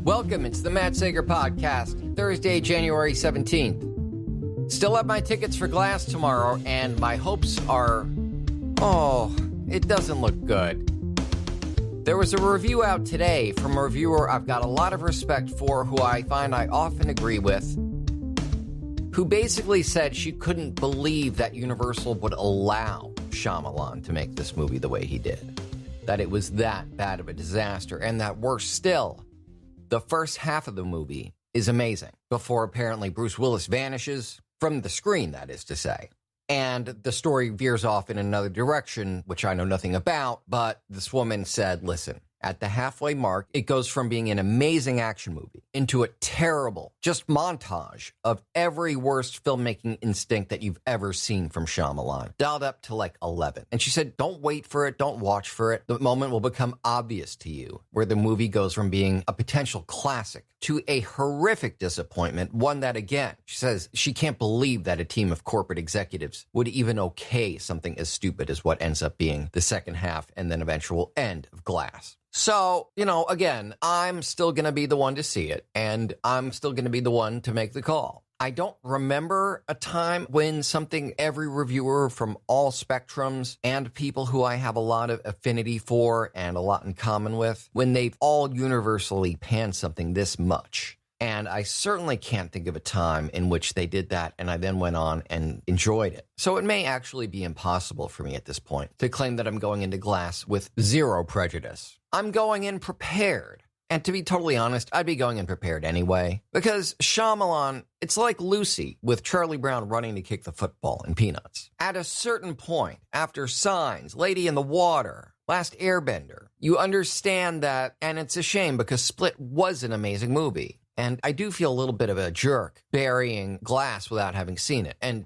Welcome, it's the Matt Sager Podcast, Thursday, January 17th. Still have my tickets for Glass tomorrow, and my hopes are, it doesn't look good. There was a review out today from a reviewer I've got a lot of respect for, who I find I often agree with, who basically said she couldn't believe that Universal would allow Shyamalan to make this movie the way he did. That it was that bad of a disaster, and that worse still, the first half of the movie is amazing, before apparently Bruce Willis vanishes from the screen, that is to say. And the story veers off in another direction, which I know nothing about, but this woman said, listen, at the halfway mark, it goes from being an amazing action movie into a terrible, just montage of every worst filmmaking instinct that you've ever seen from Shyamalan, dialed up to like 11. And she said, don't wait for it, don't watch for it. The moment will become obvious to you, where the movie goes from being a potential classic to a horrific disappointment, one that, again, she says she can't believe that a team of corporate executives would even okay something as stupid as what ends up being the second half and then eventual end of Glass. So, again, I'm still going to be the one to see it, and I'm still going to be the one to make the call. I don't remember a time when something every reviewer from all spectrums and people who I have a lot of affinity for and a lot in common with, when they've all universally panned something this much. And I certainly can't think of a time in which they did that and I then went on and enjoyed it. So it may actually be impossible for me at this point to claim that I'm going into Glass with zero prejudice. I'm going in prepared. And to be totally honest, I'd be going in prepared anyway. Because Shyamalan, it's like Lucy with Charlie Brown running to kick the football in Peanuts. At a certain point, after Signs, Lady in the Water, Last Airbender, you understand that, and it's a shame because Split was an amazing movie. And I do feel a little bit of a jerk burying Glass without having seen it. And,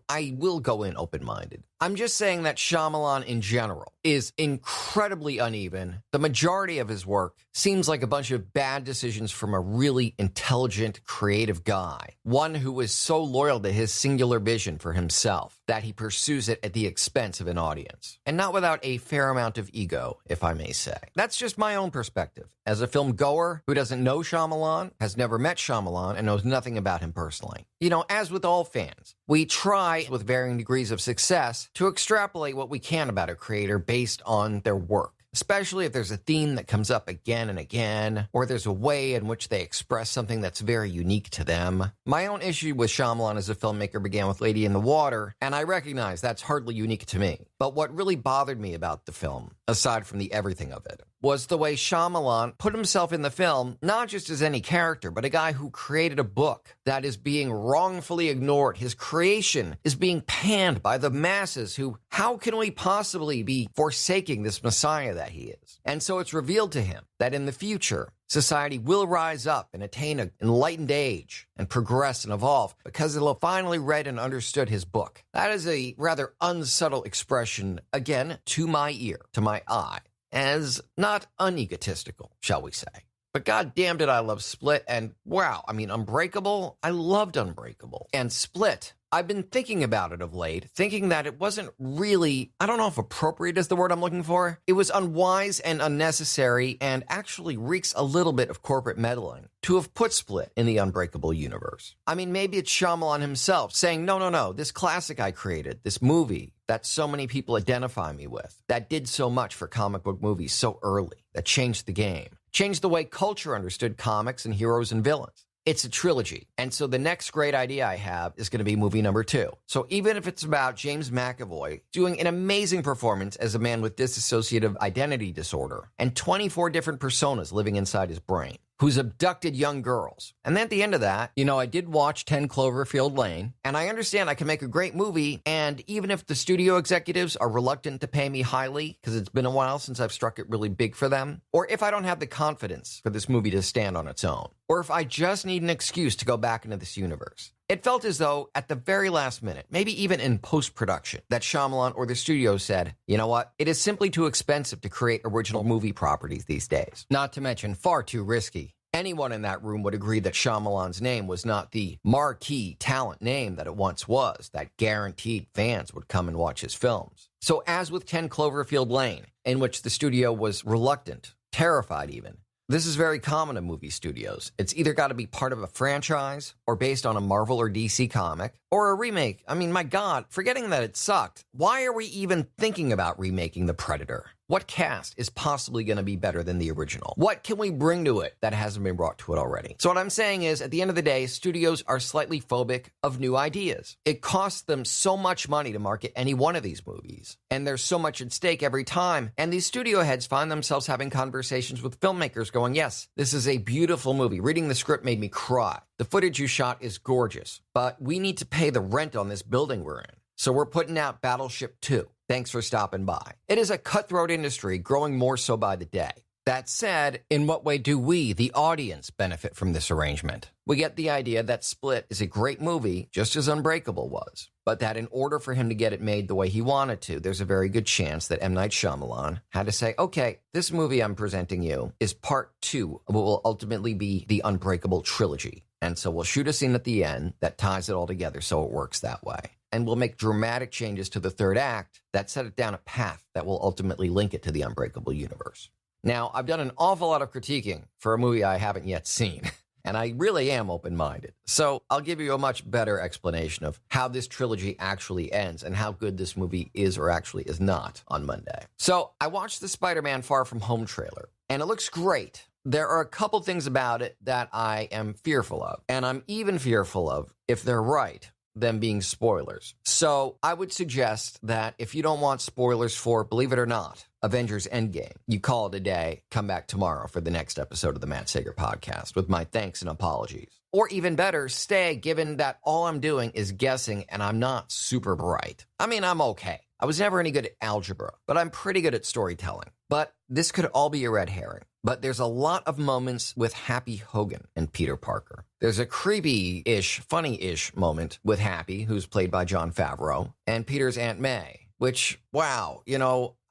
I will go in open-minded. I'm just saying that Shyamalan in general is incredibly uneven. The majority of his work seems like a bunch of bad decisions from a really intelligent, creative guy. One who is so loyal to his singular vision for himself that he pursues it at the expense of an audience. And not without a fair amount of ego, if I may say. That's just my own perspective. As a film goer who doesn't know Shyamalan, has never met Shyamalan, and knows nothing about him personally. As with all fans, we try, with varying degrees of success, to extrapolate what we can about a creator based on their work. Especially if there's a theme that comes up again and again, or there's a way in which they express something that's very unique to them. My own issue with Shyamalan as a filmmaker began with Lady in the Water, and I recognize that's hardly unique to me. But what really bothered me about the film, aside from the everything of it, was the way Shyamalan put himself in the film, not just as any character, but a guy who created a book that is being wrongfully ignored. His creation is being panned by the masses who, how can we possibly be forsaking this messiah that he is? And so it's revealed to him that in the future, society will rise up and attain an enlightened age and progress and evolve because it'll have finally read and understood his book. That is a rather unsubtle expression, again, to my ear, to my eye, as not unegotistical, shall we say. But god damn did I love Split, and wow, Unbreakable, I loved Unbreakable. And Split, I've been thinking about it of late, thinking that it wasn't really, I don't know if appropriate is the word I'm looking for. It was unwise and unnecessary and actually reeks a little bit of corporate meddling to have put Split in the Unbreakable universe. Maybe it's Shyamalan himself saying, no, this classic I created, this movie that so many people identify me with, that did so much for comic book movies so early, that changed the game, changed the way culture understood comics and heroes and villains. It's a trilogy. And so the next great idea I have is going to be movie number 2. So even if it's about James McAvoy doing an amazing performance as a man with dissociative identity disorder and 24 different personas living inside his brain, who's abducted young girls. And then at the end of that, I did watch 10 Cloverfield Lane, and I understand I can make a great movie, and even if the studio executives are reluctant to pay me highly, because it's been a while since I've struck it really big for them, or if I don't have the confidence for this movie to stand on its own, or if I just need an excuse to go back into this universe. It felt as though at the very last minute, maybe even in post-production, that Shyamalan or the studio said, you know what, it is simply too expensive to create original movie properties these days. Not to mention far too risky. Anyone in that room would agree that Shyamalan's name was not the marquee talent name that it once was, that guaranteed fans would come and watch his films. So as with 10 Cloverfield Lane, in which the studio was reluctant, terrified even, This is very common in movie studios. It's either got to be part of a franchise or based on a Marvel or DC comic or a remake. I mean, my God, forgetting that it sucked, why are we even thinking about remaking The Predator? What cast is possibly going to be better than the original? What can we bring to it that hasn't been brought to it already? So what I'm saying is, at the end of the day, studios are slightly phobic of new ideas. It costs them so much money to market any one of these movies, and there's so much at stake every time. And these studio heads find themselves having conversations with filmmakers going, yes, this is a beautiful movie. Reading the script made me cry. The footage you shot is gorgeous, but we need to pay the rent on this building we're in. So we're putting out Battleship 2. Thanks for stopping by. It is a cutthroat industry, growing more so by the day. That said, in what way do we, the audience, benefit from this arrangement? We get the idea that Split is a great movie, just as Unbreakable was, but that in order for him to get it made the way he wanted to, there's a very good chance that M. Night Shyamalan had to say, okay, this movie I'm presenting you is part 2 of what will ultimately be the Unbreakable trilogy. And so we'll shoot a scene at the end that ties it all together so it works that way. And we'll make dramatic changes to the third act that set it down a path that will ultimately link it to the Unbreakable universe. Now, I've done an awful lot of critiquing for a movie I haven't yet seen, and I really am open-minded. So I'll give you a much better explanation of how this trilogy actually ends and how good this movie is or actually is not on Monday. So I watched the Spider-Man Far From Home trailer, and it looks great. There are a couple things about it that I am fearful of, and I'm even fearful of, if they're right, them being spoilers. So I would suggest that if you don't want spoilers for, believe it or not, Avengers Endgame, you call it a day, come back tomorrow for the next episode of the Matt Sager podcast with my thanks and apologies. Or even better, stay, given that all I'm doing is guessing and I'm not super bright. I mean, I'm okay. I was never any good at algebra, but I'm pretty good at storytelling. But this could all be a red herring. But there's a lot of moments with Happy Hogan and Peter Parker. There's a creepy-ish, funny-ish moment with Happy, who's played by Jon Favreau, and Peter's Aunt May, which, wow,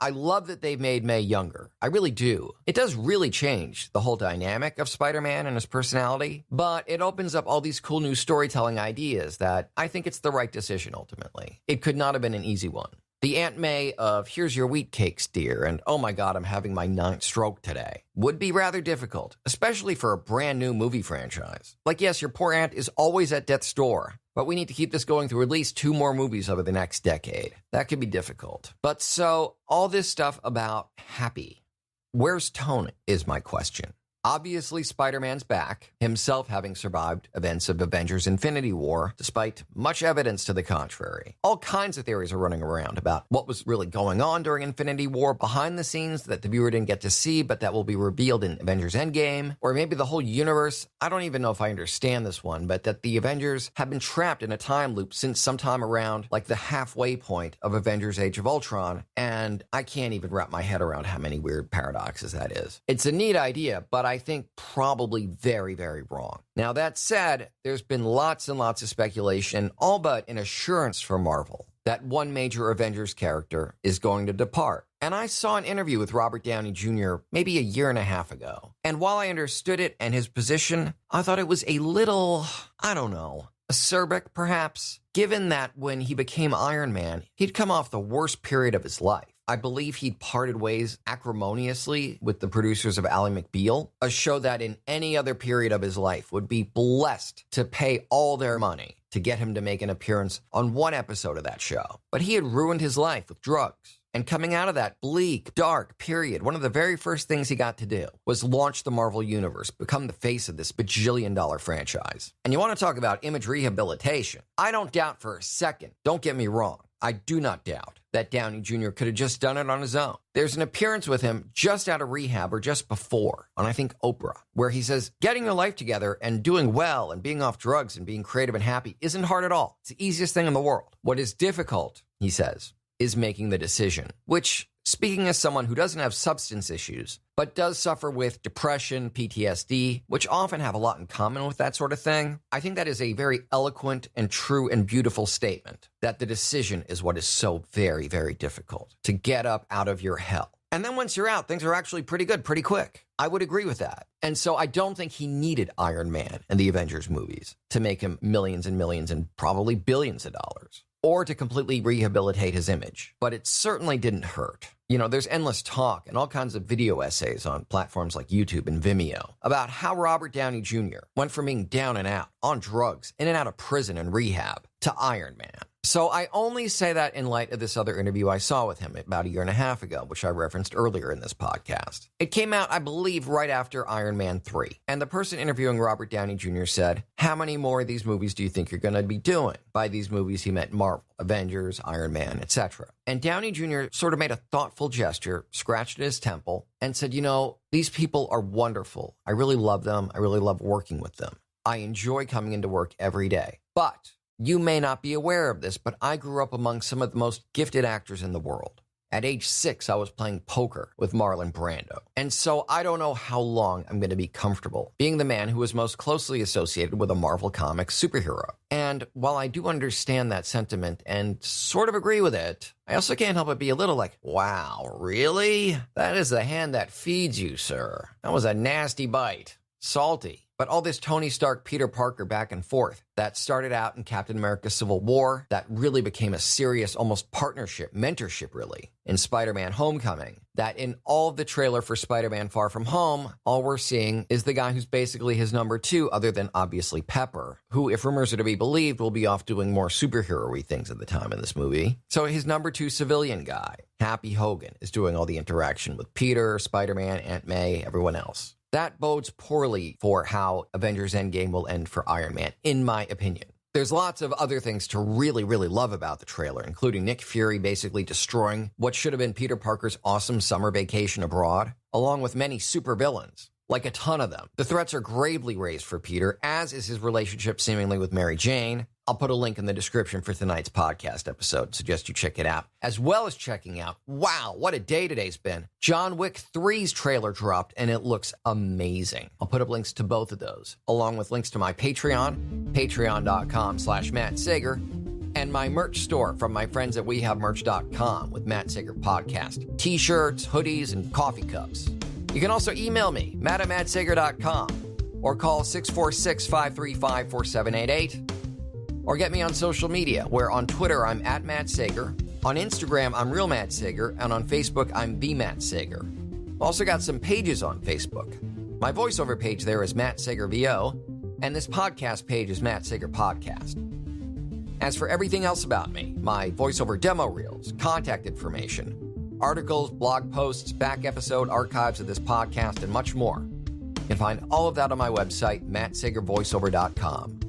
I love that they've made May younger. I really do. It does really change the whole dynamic of Spider-Man and his personality, but it opens up all these cool new storytelling ideas that I think it's the right decision ultimately. It could not have been an easy one. The Aunt May of, here's your wheat cakes, dear, and oh my God, I'm having my 9th stroke today, would be rather difficult, especially for a brand new movie franchise. Like, yes, your poor aunt is always at death's door, but we need to keep this going through at least 2 more movies over the next decade. That could be difficult. But so, all this stuff about Happy, where's Tony, is my question. Obviously, Spider-Man's back, himself having survived events of Avengers Infinity War, despite much evidence to the contrary. All kinds of theories are running around about what was really going on during Infinity War behind the scenes that the viewer didn't get to see, but that will be revealed in Avengers Endgame, or maybe the whole universe. I don't even know if I understand this one, but that the Avengers have been trapped in a time loop since sometime around like the halfway point of Avengers Age of Ultron, and I can't even wrap my head around how many weird paradoxes that is. It's a neat idea, but I think probably very, very wrong. Now, that said, there's been lots and lots of speculation, all but an assurance from Marvel, that one major Avengers character is going to depart. And I saw an interview with Robert Downey Jr. maybe a year and a half ago. And while I understood it and his position, I thought it was a little, acerbic perhaps, given that when he became Iron Man, he'd come off the worst period of his life. I believe he'd parted ways acrimoniously with the producers of Ally McBeal, a show that in any other period of his life would be blessed to pay all their money to get him to make an appearance on one episode of that show. But he had ruined his life with drugs. And coming out of that bleak, dark period, one of the very first things he got to do was launch the Marvel Universe, become the face of this bajillion-dollar franchise. And you want to talk about image rehabilitation? I don't doubt for a second, don't get me wrong, I do not doubt that Downey Jr. could have just done it on his own. There's an appearance with him just out of rehab or just before on, I think, Oprah, where he says, getting your life together and doing well and being off drugs and being creative and happy isn't hard at all. It's the easiest thing in the world. What is difficult, he says, is making the decision, which, speaking as someone who doesn't have substance issues, but does suffer with depression, PTSD, which often have a lot in common with that sort of thing, I think that is a very eloquent and true and beautiful statement, that the decision is what is so very, very difficult, to get up out of your hell. And then once you're out, things are actually pretty good, pretty quick. I would agree with that. And so I don't think he needed Iron Man and the Avengers movies to make him millions and millions and probably billions of dollars. or to completely rehabilitate his image, but it certainly didn't hurt. You know, there's endless talk and all kinds of video essays on platforms like YouTube and Vimeo about how Robert Downey Jr. went from being down and out, on drugs, in and out of prison and rehab, to Iron Man. So I only say that in light of this other interview I saw with him about a year and a half ago, which I referenced earlier in this podcast. It came out, I believe, right after Iron Man 3. And the person interviewing Robert Downey Jr. said, "How many more of these movies do you think you're going to be doing?" By these movies, he meant Marvel, Avengers, Iron Man, etc. And Downey Jr. sort of made a thoughtful gesture, scratched at his temple, and said, "You know, these people are wonderful. I really love them. I really love working with them. I enjoy coming into work every day. But you may not be aware of this, but I grew up among some of the most gifted actors in the world. At age 6, I was playing poker with Marlon Brando. And so I don't know how long I'm going to be comfortable being the man who is most closely associated with a Marvel Comics superhero." And while I do understand that sentiment and sort of agree with it, I also can't help but be a little like, wow, really? That is the hand that feeds you, sir. That was a nasty bite. Salty. But all this Tony Stark, Peter Parker back and forth that started out in Captain America Civil War, that really became a serious, almost partnership, mentorship really, in Spider-Man Homecoming, that in all of the trailer for Spider-Man Far From Home, all we're seeing is the guy who's basically his number 2, other than obviously Pepper, who, if rumors are to be believed, will be off doing more superhero-y things at the time of this movie. So his number 2 civilian guy, Happy Hogan, is doing all the interaction with Peter, Spider-Man, Aunt May, everyone else. That bodes poorly for how Avengers Endgame will end for Iron Man, in my opinion. There's lots of other things to really, really love about the trailer, including Nick Fury basically destroying what should have been Peter Parker's awesome summer vacation abroad, along with many supervillains, like a ton of them. The threats are gravely raised for Peter, as is his relationship seemingly with Mary Jane. I'll put a link in the description for tonight's podcast episode. Suggest you check it out. As well as checking out, wow, what a day today's been. John Wick 3's trailer dropped, and it looks amazing. I'll put up links to both of those, along with links to my Patreon, patreon.com/Matt Sager, and my merch store from my friends at wehavemerch.com with Matt Sager Podcast. T-shirts, hoodies, and coffee cups. You can also email me, matt@mattsager.com, or call 646-535-4788. Or get me on social media, where on Twitter I'm @MattSager, on Instagram I'm Real Matt Sager, and on Facebook I'm The Matt Sager. I've also got some pages on Facebook. My voiceover page there is Matt Sager VO, and this podcast page is Matt Sager Podcast. As for everything else about me, my voiceover demo reels, contact information, articles, blog posts, back episode archives of this podcast, and much more, you can find all of that on my website, mattsagervoiceover.com.